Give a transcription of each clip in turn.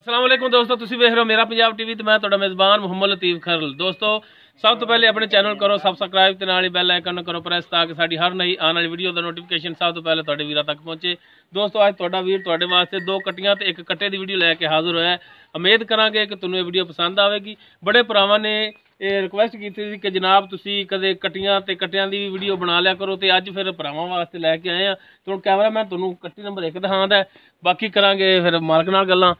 अस्सलाम वालेकुम दोस्तों, तुसीं वेख रहे हो मेरा पंजाब टीवी ते मैं तुहाडा मेज़बान मुहम्मद लतीफ़ खरल। दोस्तों सब तो पहले अपने चैनल करो सबसक्राइब ते नाल ही बैल आइकन करो प्रेस ताकि साडी हर नई आने वाली वीडियो दा नोटिफिकेशन सब तो पहले तुहाडे वीरां तक पहुंचे। दोस्तों अज तुहाडा वीर तुहाडे वास्ते दो कट्टियां ते एक कट्टे दी वीडियो लैके हाजिर होया है। उम्मीद करांगे कि तुहानूं ये वीडियो पसंद आवेगी। बड़े भरावां ने ये रिक्वेस्ट की थी कि जनाब तुसीं कदे कट्टियां ते कट्टियां दी वीडियो बना लिया करो, तो अज फिर भरावां वास्ते लैके आए हैं। तो हुण कैमरा मैं तुहानूं कट्टी नंबर 1 दिखांदा है, बाकी करांगे फिर मालक नाल गल्लां।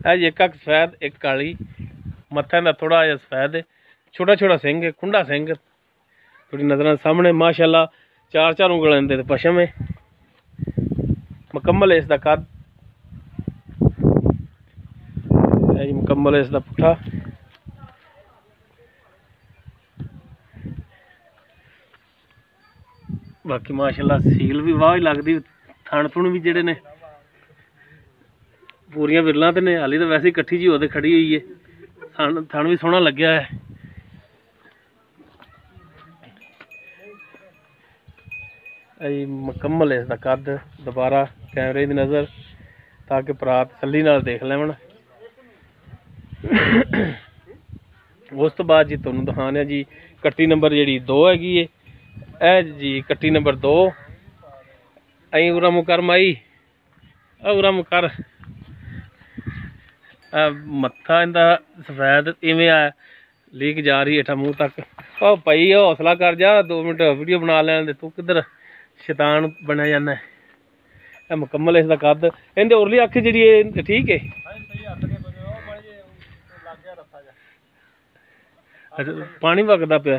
है एक सफैद एक काली, मत्था दा थोड़ा जहा सफैद है, छोटा छोटा सिंह है, खुंडा सिंह थोड़ी नजर सामने माशाल्लाह। चार चार उंगल दे पशम है, मुकम्मल है इसका कद, मुकम्मल है इसका पुट्ठा। बाकी माशाल्लाह सील भी वाह लगती, थण थुण भी जेडे ने पूरियां विरलां ते ने। हाली तो वैसे ही कट्ठी जी होते खड़ी हुई है, थण भी सोहना लग्या है। जी मुकम्मल है इसका कद। दोबारा कैमरे की नज़र ताकि भरा तसल्ली नाल देख लैन। उस तो बाद जी तुहानूं दिखाने जी कट्टी नंबर जी 2 हैगी है जी, कट्टी नंबर 2। अं उरा मुकर माई, उरा मुकर। मत्था इंदा सफैद इवें आ लीक जा रही हेठा मूँह तक। ओ भाई हौसला कर जा, 2 मिनट वीडियो बना लैन दे, तू किधर शैतान बनया जाना है। मुकम्मल इसका कद। इहदे उरली अख जी ठीक है, पानी वगदा पिया।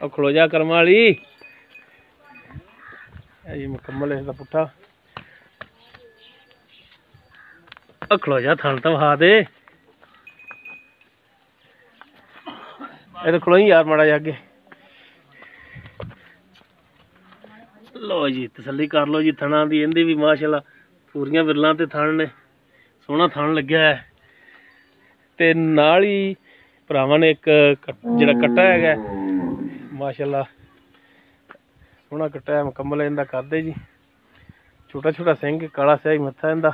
खलो जा कर्म वाली जी, मुकम्मल इसका पुट्ठा। खलो जा थन तो वहा दे, खलो यार माड़ा जा अगे। लो जी तसल्ली कर लो जी थना दी। इहदी भी माशाल्लाह पूरियां विरलां ते थन ने, सोहना थन लग्या है। ते नाल ही भरावां ने एक जिहड़ा कट्टा है माशाल्लाह सोहना कट्टा है, मुकम्मल इहदा कद है जी। छोटा छोटा सिंह, काला स्याही मत्था इहदा,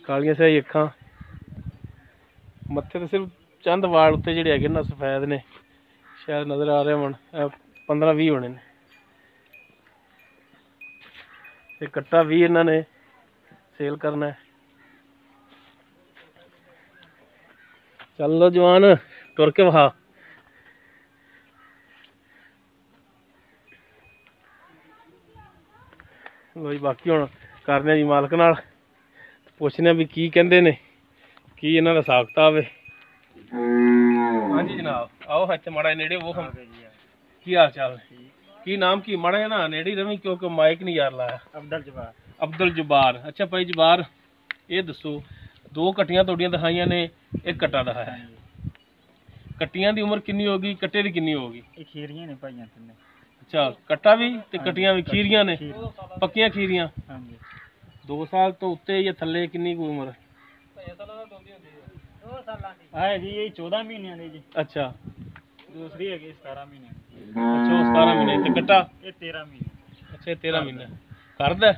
कालियां स्याही अखां। मत्थे ते सिर्फ चंद वाल उत्ते जिहड़े हैगे ना सफेद ने, शायद नज़र आ रहे होण, 15-20 होने ने। ते कट्टा भी इन्हां ने सेल करना है। चल लो जवान तुर के वहा। लो जी बाकी हुण करने जी मालक नाल, पुछने भी की कहंदे ने, की इन्हां दा हिसाब किताब है। हाँ जी जनाब, आओ इत्थे माड़ा नेड़े वो की हाल चाल, की नाम की माड़ा है ना नेड़े रवी क्योंकि माइक नहीं यार लाया। अब्दुल जब्बार। अच्छा भाई जब्बार, ये दसो 2 कट्टियां तुहाडियां दिखाइयां ने, एक कट्टा दिखाया है, कट्टियां दी उम्र कितनी होगी, कट्टे दी कितनी होगी? खीरियां ने भाइयां तिन्ने। अच्छा कट्टा भी ते कट्टियां भी खीरियां ने, पक्कियां खीरियां। 2 साल तो उत्ते या थल्ले कितनी उम्र? है जी ये 14 महीने दी जी। अच्छा दूसरी है 17 महीने। अच्छा 17 महीने ते कट्टा ये 13 महीने। अच्छा 13 महीने करदा।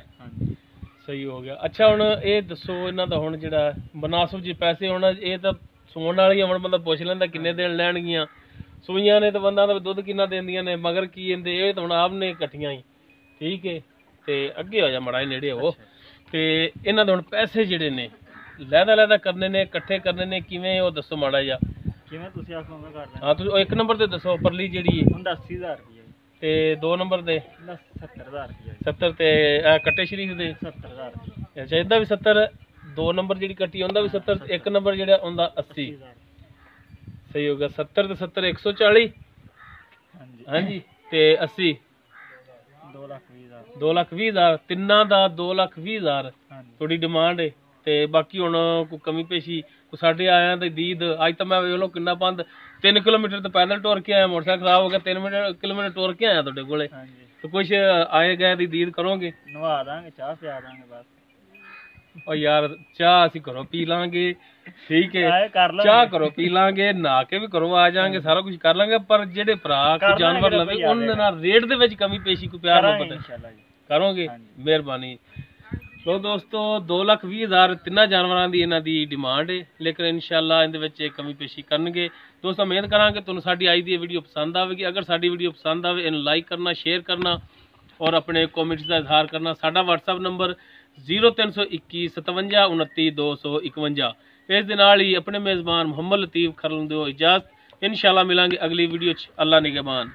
सही हो गया। अच्छा हुण ये दसो इन्हां दा हुण जिहड़ा मुनासिब जी पैसे हुण ये तां सूण वाली हुण बंदा पुछ लैंदा किन्ने देण लैणगियां। सूइयां ने तो बंदा दुध किन्ना देंदियां ने, मगर की इहदे ये तो हुण आप ने कट्टियां ही ठीक है। ते अगे हो जा माड़ा नेड़े हो। ते इन्हां दे हुण पैसे जिहड़े ने लैदा करने ने, इकट्ठे करने ने, किवें वो दसो माड़ा जा। किवें तुसीं आखो मैं कर दैं। हाँ तुसीं 1 नंबर ते दसो परली जिहड़ी है। 80,000 रुपया ते 2 नंबर ते 70,000 रुपया। 70 ते कट्टे शरीफ दे 70,000। अच्छा इहदा भी 70, 2 नंबर जिहड़ी कट्टी उहदा भी 70, 1 नंबर जिहड़ा उहदा 80। सही हो गया। 70 ते 70 140। हाँ जी ते 80 2,20,000। तिन्ना दा 2,20,000 थोड़ी डिमांड है। ते बाकी हुण कोई कमी पेशी कोई साढ़े आया तो दीद अज तो मैं वे लो किन्ना पंद 3 किलोमीटर तो पैदल टुर के आया, मोटरसाइकिल खराब हो गया, 3 किलोमीटर टुर के आया तुहाडे कोले। तो कुछ आए गए दी दीद करोगे? नवा देंगे, चाह पिया देंगे बस। और यार चाह असीं घरों पी लांगे ਠੀਕ ਹੈ ਆਏ ਕਰ ਲਾਂਗੇ। ਚਾਹ ਕਰੋ ਪੀ ਲਾਂਗੇ ਨਹਾ ਕੇ ਵੀ ਕਰੋ ਆ ਜਾਾਂਗੇ ਸਾਰਾ ਕੁਝ ਕਰ ਲਾਂਗੇ ਪਰ ਜਿਹੜੇ ਭਰਾ ਕਰ ਕੋਈ ਜਾਨਵਰ ਲਾਂਗੇ ਲਵੇ ਉਹਨਾਂ ਦੇ ਨਾਲ ਰੇਟ ਦੇ ਵਿੱਚ ਕਮੀ ਪੇਸ਼ੀ ਕੋਈ ਪਿਆਰ ਕਰਾਂਗੇ ਮੁਹੱਬਤ ਇਨਸ਼ਾਅੱਲਾ ਜੀ। ਕਰੋਗੇ ਹਾਂਜੀ। ਮਿਹਰਬਾਨੀ ਸੋ ਦੋਸਤੋ 2,20,000 ਤਿੰਨਾਂ ਜਾਨਵਰਾਂ ਦੀ ਇਹਨਾਂ ਦੀ ਡਿਮਾਂਡ ਹੈ ਲੇਕਿਨ ਇਨਸ਼ਾਅੱਲਾ ਇਹਦੇ ਵਿੱਚ ਕਮੀ ਪੇਸ਼ੀ ਕਰਨਗੇ ਦੋਸਤੋ ਉਮੀਦ ਕਰਾਂਗੇ ਤੁਹਾਨੂੰ ਸਾਡੀ ਅੱਜ ਦੀ ਵੀਡੀਓ ਪਸੰਦ ਆਵੇਗੀ ਅਗਰ ਸਾਡੀ ਵੀਡੀਓ ਪਸੰਦ ਆਵੇ ਇਹਨੂੰ ਲਾਈਕ ਕਰਨਾ ਸ਼ੇਅਰ ਕਰਨਾ ਔਰ ਆਪਣੇ ਕਮੈਂਟਸ ਦਾ ਇਜ਼ਹਾਰ ਕਰਨਾ ਸਾਡਾ WhatsApp ਨੰਬਰ 0321 57 29 251 ਇਸ ਦੇ ਨਾਲ ਹੀ ਆਪਣੇ ਮੇਜ਼ਬਾਨ ਮੁਹੰਮਦ ਲਤੀਫ ਖਰਲ ਨੂੰ ਦਿਓ ਇਜਾਜ਼ਤ ਇਨਸ਼ਾਅੱਲਾ ਮਿਲਾਂਗੇ ਅਗਲੀ ਵੀਡੀਓ 'ਚ ਅੱਲਾ ਨਿਗਹਿਬਾਨ।